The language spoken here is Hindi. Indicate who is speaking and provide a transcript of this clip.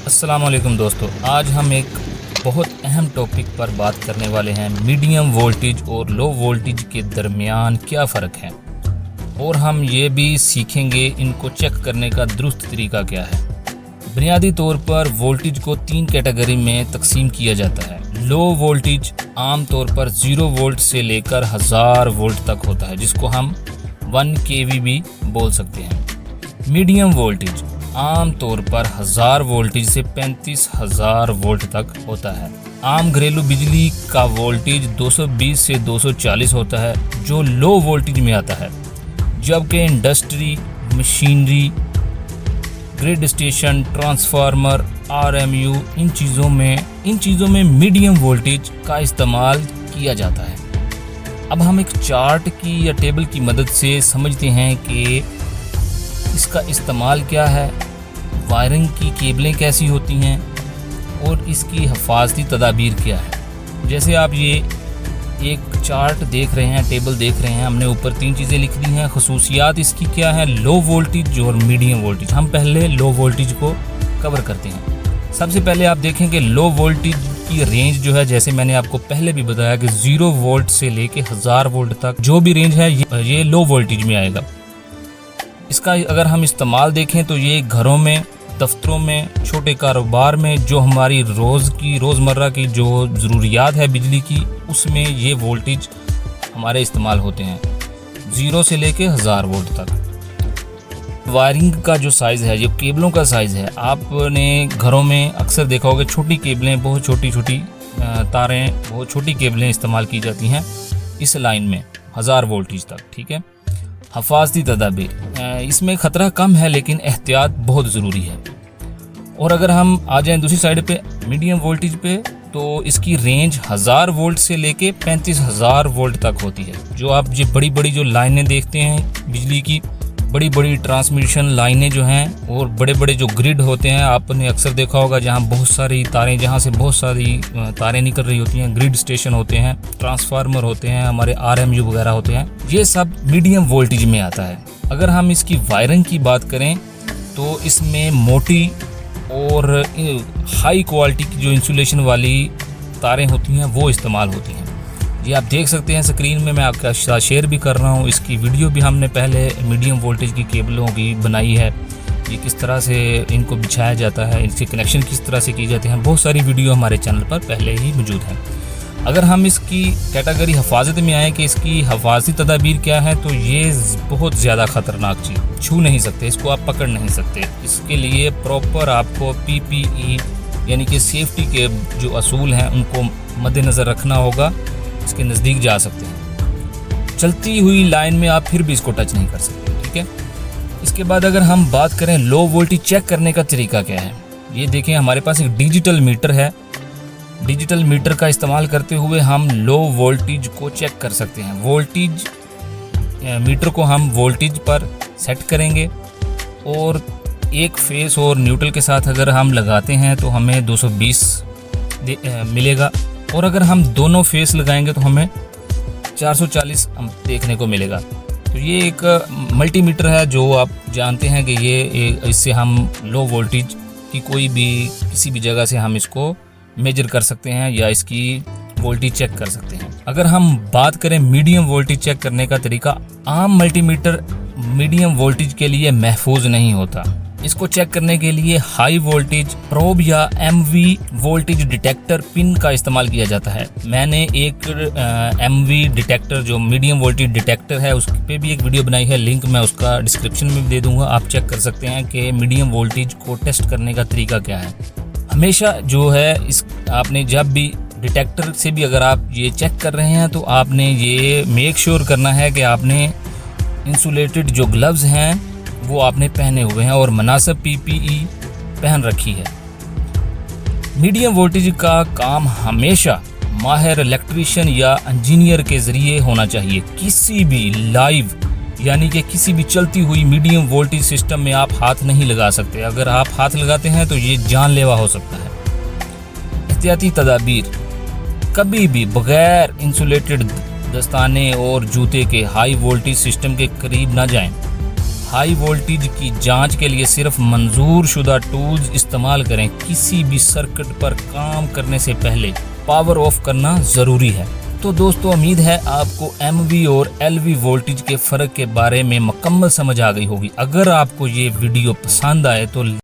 Speaker 1: अस्सलामुअलैकुम दोस्तों, आज हम एक बहुत अहम टॉपिक पर बात करने वाले हैं। मीडियम वोल्टेज और लो वोल्टेज के दरमियान क्या फ़र्क है, और हम ये भी सीखेंगे इनको चेक करने का दुरुस्त तरीका क्या है। बुनियादी तौर पर वोल्टेज को 3 कैटेगरी में तकसीम किया जाता है। लो वोल्टेज आम तौर पर 0 वोल्ट से लेकर 1000 वोल्ट तक होता है, जिसको हम 1 kV भी बोल सकते हैं। मीडियम वोल्टेज आम तौर पर 1000 वोल्टेज से 35,000 वोल्ट तक होता है। आम घरेलू बिजली का वोल्टेज 220 से 240 होता है, जो लो वोल्टेज में आता है, जबकि industry, machinery, grid station, transformer, RMU इन चीज़ों में मीडियम वोल्टेज का इस्तेमाल किया जाता है। अब हम एक चार्ट की या टेबल की मदद से समझते हैं कि इसका इस्तेमाल क्या है, वायरिंग की केबलें कैसी होती हैं और इसकी हिफाजती तदाबीर क्या है। जैसे आप ये एक चार्ट देख रहे हैं, टेबल देख रहे हैं, हमने ऊपर 3 चीज़ें लिख दी हैं। खसूसियात इसकी क्या है, लो वोल्टेज और मीडियम वोल्टेज। हम पहले लो वोल्टेज को कवर करते हैं। सबसे पहले आप देखें कि लो वोल्टेज की रेंज जो है, जैसे मैंने आपको पहले भी बताया कि 0 वोल्ट से लेके 1000 वोल्ट तक जो भी रेंज है ये लो वोल्टेज में आएगा। इसका अगर हम इस्तेमाल देखें तो ये घरों में, दफ्तरों में, छोटे कारोबार में, जो हमारी रोज़मर्रा की जो ज़रूरियात है बिजली की, उसमें ये वोल्टेज हमारे इस्तेमाल होते हैं 0 से लेके 1000 वोल्ट तक। वायरिंग का जो साइज़ है, जो केबलों का साइज़ है, आपने घरों में अक्सर देखा होगा छोटी केबलें, बहुत छोटी तारें, बहुत छोटी केबलें इस्तेमाल की जाती हैं इस लाइन में 1000 वोल्टेज तक। ठीक है। हिफाजती तदाबीर, इसमें ख़तरा कम है लेकिन एहतियात बहुत ज़रूरी है। और अगर हम आ जाएं दूसरी साइड पे, मीडियम वोल्टेज पे, तो इसकी रेंज 1000 वोल्ट से लेके 35,000 वोल्ट तक होती है। जो आप ये बड़ी जो लाइनें देखते हैं बिजली की, बड़ी ट्रांसमिशन लाइनें जो हैं, और बड़े जो ग्रिड होते हैं, आपने अक्सर देखा होगा जहाँ बहुत सारी तारें, जहाँ से बहुत सारी तारें निकल रही होती हैं। ग्रिड स्टेशन होते हैं, ट्रांसफार्मर होते हैं, हमारे RMU वगैरह होते हैं। ये सब मीडियम वोल्टेज में आता है। अगर हम इसकी वायरिंग की बात करें तो इसमें मोटी और हाई क्वालिटी की जो इंसुलेशन वाली तारें होती हैं वो इस्तेमाल होती हैं। ये आप देख सकते हैं स्क्रीन में, मैं आपका साथ शेयर भी कर रहा हूँ। इसकी वीडियो भी हमने पहले मीडियम वोल्टेज की केबलों की बनाई है, ये किस तरह से इनको बिछाया जाता है, इनसे कनेक्शन किस तरह से किए जाते हैं। बहुत सारी वीडियो हमारे चैनल पर पहले ही मौजूद हैं। अगर हम इसकी कैटेगरी हिफाजत में आए कि इसकी हिफाजती तदाबीर क्या है, तो ये बहुत ज़्यादा ख़तरनाक चीज़, छू नहीं सकते इसको, आप पकड़ नहीं सकते। इसके लिए प्रॉपर आपको PPE यानी कि सेफ्टी के जो असूल हैं उनको मद्देनज़र रखना होगा। इसके नज़दीक जा सकते हैं, चलती हुई लाइन में आप फिर भी इसको टच नहीं कर सकते। ठीक है। इसके बाद अगर हम बात करें लो वोल्टेज चेक करने का तरीका क्या है, ये देखें हमारे पास एक डिजिटल मीटर है। डिजिटल मीटर का इस्तेमाल करते हुए हम लो वोल्टेज को चेक कर सकते हैं। वोल्टेज मीटर को हम वोल्टेज पर सेट करेंगे और एक फेस और न्यूट्रल के साथ अगर हम लगाते हैं तो हमें 220 मिलेगा, और अगर हम दोनों फेस लगाएंगे तो हमें 440 देखने को मिलेगा। तो ये एक मल्टीमीटर है जो आप जानते हैं कि इससे हम लो वोल्टेज की किसी भी जगह से हम इसको मेजर कर सकते हैं या इसकी वोल्टेज चेक कर सकते हैं। अगर हम बात करें मीडियम वोल्टेज चेक करने का तरीका, आम मल्टीमीटर मीडियम वोल्टेज के लिए महफूज नहीं होता। इसको चेक करने के लिए हाई वोल्टेज प्रोब या MV वोल्टेज डिटेक्टर पिन का इस्तेमाल किया जाता है। मैंने एक MV डिटेक्टर जो मीडियम वोल्टेज डिटेक्टर है उस पे भी एक वीडियो बनाई है, लिंक मैं उसका डिस्क्रिप्शन में दे दूंगा। आप चेक कर सकते हैं कि मीडियम वोल्टेज को टेस्ट करने का तरीका क्या है। हमेशा जो है आपने जब भी डिटेक्टर से भी अगर आप ये चेक कर रहे हैं तो आपने ये मेक श्योर करना है कि आपने इंसुलेटेड जो ग्लव्स हैं वो आपने पहने हुए हैं और मुनासिब PPE पहन रखी है। मीडियम वोल्टेज का काम हमेशा माहिर इलेक्ट्रीशियन या इंजीनियर के ज़रिए होना चाहिए। किसी भी लाइव यानी कि किसी भी चलती हुई मीडियम वोल्टेज सिस्टम में आप हाथ नहीं लगा सकते। अगर आप हाथ लगाते हैं तो ये जानलेवा हो सकता है। एहतियाती तदाबीर, कभी भी बगैर इंसुलेटेड दस्ताने और जूते के हाई वोल्टेज सिस्टम के करीब ना जाएं। हाई वोल्टेज की जांच के लिए सिर्फ मंजूर शुदा टूल्स इस्तेमाल करें। किसी भी सर्किट पर काम करने से पहले पावर ऑफ करना ज़रूरी है। तो दोस्तों, उम्मीद है आपको MV और LV वोल्टेज के फ़र्क के बारे में मुकम्मल समझ आ गई होगी। अगर आपको ये वीडियो पसंद आए तो